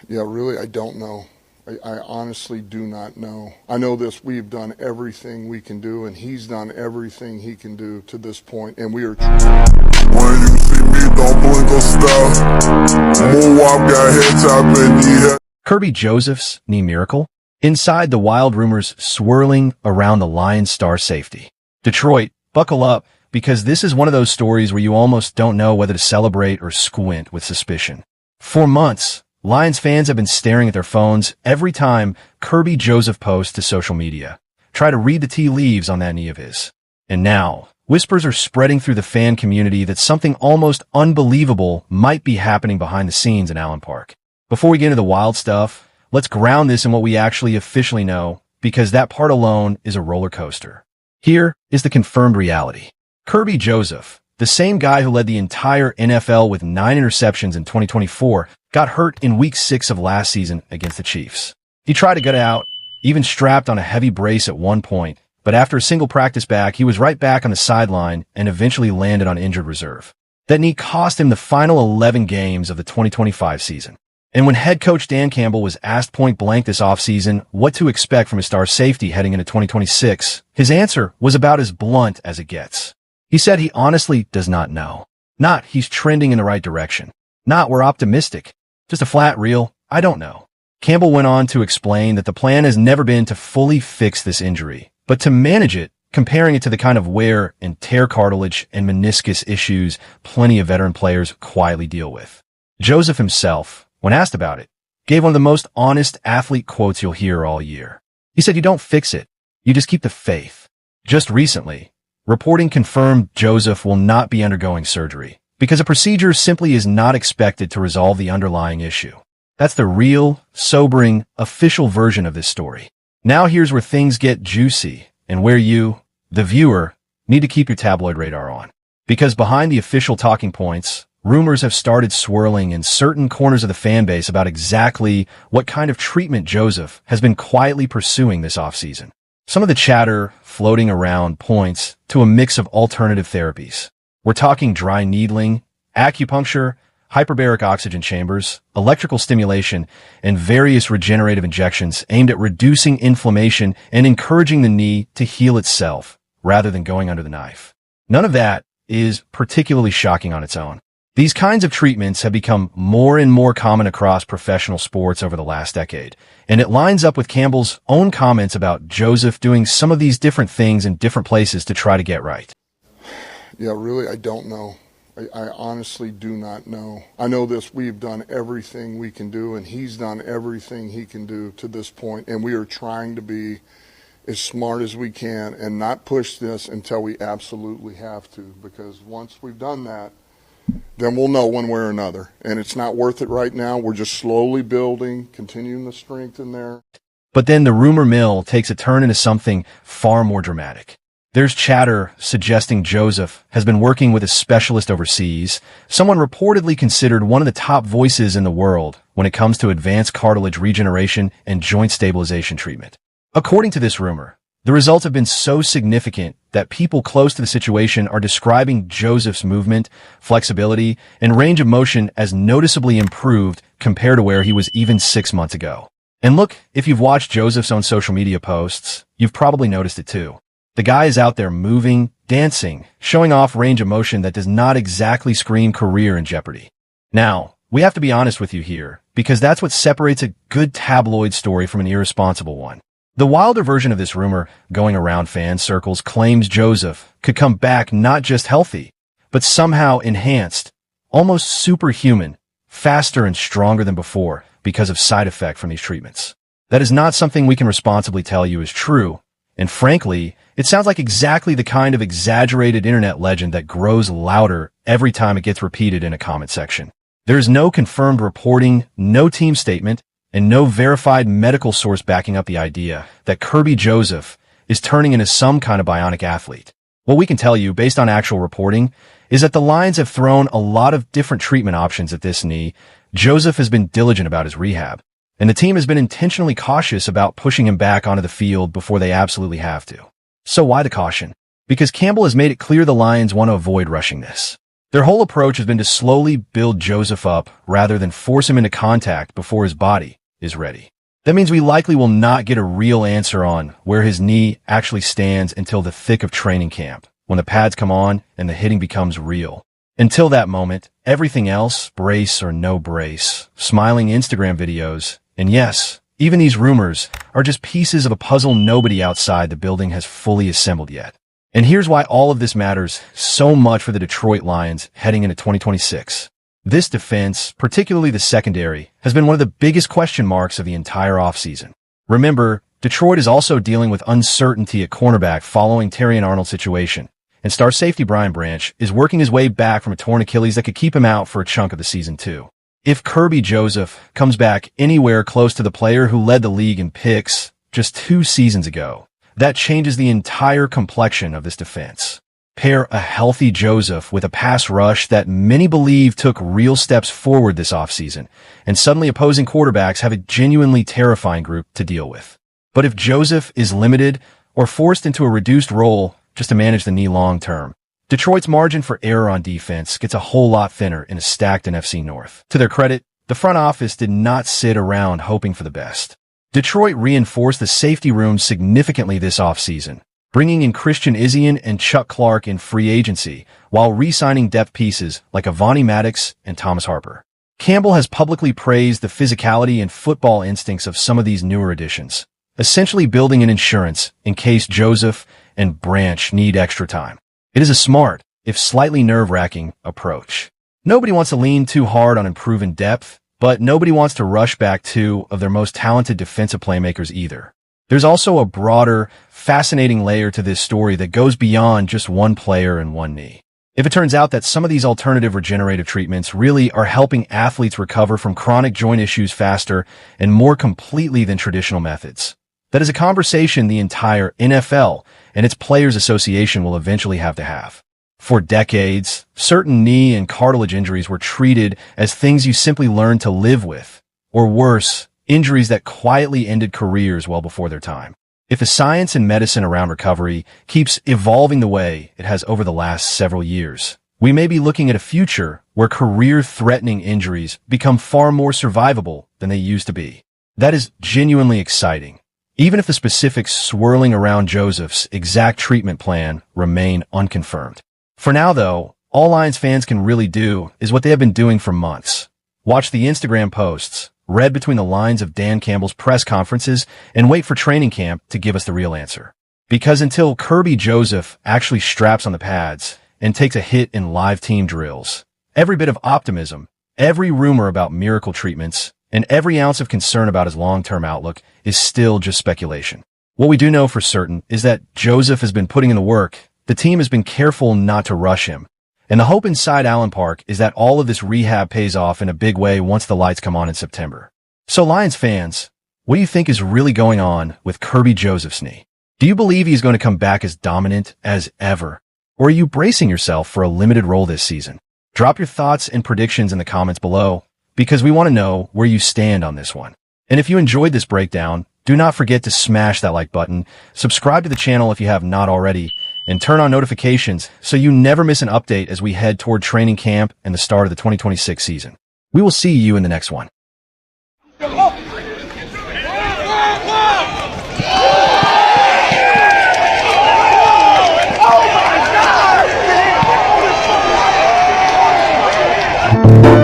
Yeah, really, I don't know. I honestly do not know. I know this, we've done everything we can do, and he's done everything he can do to this point, and we are... When you see me, don't blink or stare. Moonwalk got head top and knee head. Kerby Joseph's knee miracle? Inside the wild rumors swirling around the Lions star safety. Detroit, buckle up, because this is one of those stories where you almost don't know whether to celebrate or squint with suspicion. For months, Lions fans have been staring at their phones every time Kerby Joseph posts to social media. Try to read the tea leaves on that knee of his. And now, whispers are spreading through the fan community that something almost unbelievable might be happening behind the scenes in Allen Park. Before we get into the wild stuff, let's ground this in what we actually officially know, because that part alone is a roller coaster. Here is the confirmed reality. Kerby Joseph, the same guy who led the entire NFL with 9 interceptions in 2024, got hurt in Week 6 of last season against the Chiefs. He tried to gut it out, even strapped on a heavy brace at one point, but after a single practice back, he was right back on the sideline and eventually landed on injured reserve. That knee cost him the final 11 games of the 2025 season. And when head coach Dan Campbell was asked point blank this offseason what to expect from his star safety heading into 2026, his answer was about as blunt as it gets. He said he honestly does not know. Not he's trending in the right direction. Not we're optimistic. Just a flat real, I don't know. Campbell went on to explain that the plan has never been to fully fix this injury, but to manage it, comparing it to the kind of wear and tear cartilage and meniscus issues plenty of veteran players quietly deal with. Joseph himself, when asked about it, gave one of the most honest athlete quotes you'll hear all year. He said, "You don't fix it. You just keep the faith." Just recently, reporting confirmed Joseph will not be undergoing surgery because a procedure simply is not expected to resolve the underlying issue. That's the real, sobering, official version of this story. Now here's where things get juicy and where you, the viewer, need to keep your tabloid radar on. Because behind the official talking points, rumors have started swirling in certain corners of the fan base about exactly what kind of treatment Joseph has been quietly pursuing this offseason. Some of the chatter floating around points to a mix of alternative therapies. We're talking dry needling, acupuncture, hyperbaric oxygen chambers, electrical stimulation, and various regenerative injections aimed at reducing inflammation and encouraging the knee to heal itself rather than going under the knife. None of that is particularly shocking on its own. These kinds of treatments have become more and more common across professional sports over the last decade, and it lines up with Campbell's own comments about Joseph doing some of these different things in different places to try to get right. Yeah, really, I don't know. I honestly do not know. I know this, we've done everything we can do, and he's done everything he can do to this point, and we are trying to be as smart as we can and not push this until we absolutely have to, because once we've done that, then we'll know one way or another. And it's not worth it right now. We're just slowly building, continuing the strength in there. But then the rumor mill takes a turn into something far more dramatic. There's chatter suggesting Joseph has been working with a specialist overseas, someone reportedly considered one of the top voices in the world when it comes to advanced cartilage regeneration and joint stabilization treatment. According to this rumor, the results have been so significant that people close to the situation are describing Joseph's movement, flexibility, and range of motion as noticeably improved compared to where he was even 6 months ago. And look, if you've watched Joseph's own social media posts, you've probably noticed it too. The guy is out there moving, dancing, showing off range of motion that does not exactly scream career in jeopardy. Now, we have to be honest with you here, because that's what separates a good tabloid story from an irresponsible one. The wilder version of this rumor going around fan circles claims Joseph could come back not just healthy, but somehow enhanced, almost superhuman, faster and stronger than before because of side effect from these treatments. That is not something we can responsibly tell you is true, and frankly, it sounds like exactly the kind of exaggerated internet legend that grows louder every time it gets repeated in a comment section. There is no confirmed reporting, no team statement, and no verified medical source backing up the idea that Kerby Joseph is turning into some kind of bionic athlete. What we can tell you, based on actual reporting, is that the Lions have thrown a lot of different treatment options at this knee. Joseph has been diligent about his rehab, and the team has been intentionally cautious about pushing him back onto the field before they absolutely have to. So why the caution? Because Campbell has made it clear the Lions want to avoid rushing this. Their whole approach has been to slowly build Joseph up rather than force him into contact before his body is ready. That means we likely will not get a real answer on where his knee actually stands until the thick of training camp, when the pads come on and the hitting becomes real. Until that moment, everything else, brace or no brace, smiling Instagram videos, and yes, even these rumors, are just pieces of a puzzle nobody outside the building has fully assembled yet. And here's why all of this matters so much for the Detroit Lions heading into 2026. This defense, particularly the secondary, has been one of the biggest question marks of the entire offseason. Remember, Detroit is also dealing with uncertainty at cornerback following Terrion Arnold's situation, and star safety Brian Branch is working his way back from a torn Achilles that could keep him out for a chunk of the season too. If Kerby Joseph comes back anywhere close to the player who led the league in picks just 2 seasons ago, that changes the entire complexion of this defense. Pair a healthy Joseph with a pass rush that many believe took real steps forward this offseason, and suddenly opposing quarterbacks have a genuinely terrifying group to deal with. But if Joseph is limited or forced into a reduced role just to manage the knee long term, Detroit's margin for error on defense gets a whole lot thinner in a stacked NFC North. To their credit, the front office did not sit around hoping for the best. Detroit reinforced the safety room significantly this offseason, bringing in Christian Izien and Chuck Clark in free agency, while re-signing depth pieces like Avonte Maddox and Thomas Harper. Campbell has publicly praised the physicality and football instincts of some of these newer additions, essentially building an insurance in case Joseph and Branch need extra time. It is a smart, if slightly nerve-wracking, approach. Nobody wants to lean too hard on improving depth, but nobody wants to rush back 2 of their most talented defensive playmakers either. There's also a broader, fascinating layer to this story that goes beyond just one player and one knee. If it turns out that some of these alternative regenerative treatments really are helping athletes recover from chronic joint issues faster and more completely than traditional methods, that is a conversation the entire NFL and its Players Association will eventually have to have. For decades, certain knee and cartilage injuries were treated as things you simply learned to live with, or worse, injuries that quietly ended careers well before their time. If the science and medicine around recovery keeps evolving the way it has over the last several years, we may be looking at a future where career-threatening injuries become far more survivable than they used to be. That is genuinely exciting, even if the specifics swirling around Joseph's exact treatment plan remain unconfirmed. For now, though, all Lions fans can really do is what they have been doing for months. Watch the Instagram posts, read between the lines of Dan Campbell's press conferences, and wait for training camp to give us the real answer. Because until Kerby Joseph actually straps on the pads and takes a hit in live team drills, every bit of optimism, every rumor about miracle treatments, and every ounce of concern about his long-term outlook is still just speculation. What we do know for certain is that Joseph has been putting in the work. The team has been careful not to rush him. And the hope inside Allen Park is that all of this rehab pays off in a big way once the lights come on in September. So Lions fans, what do you think is really going on with Kerby Joseph's knee? Do you believe he's going to come back as dominant as ever? Or are you bracing yourself for a limited role this season? Drop your thoughts and predictions in the comments below, because we want to know where you stand on this one. And if you enjoyed this breakdown, do not forget to smash that like button, subscribe to the channel if you have not already, and turn on notifications so you never miss an update as we head toward training camp and the start of the 2026 season. We will see you in the next one. Oh my God!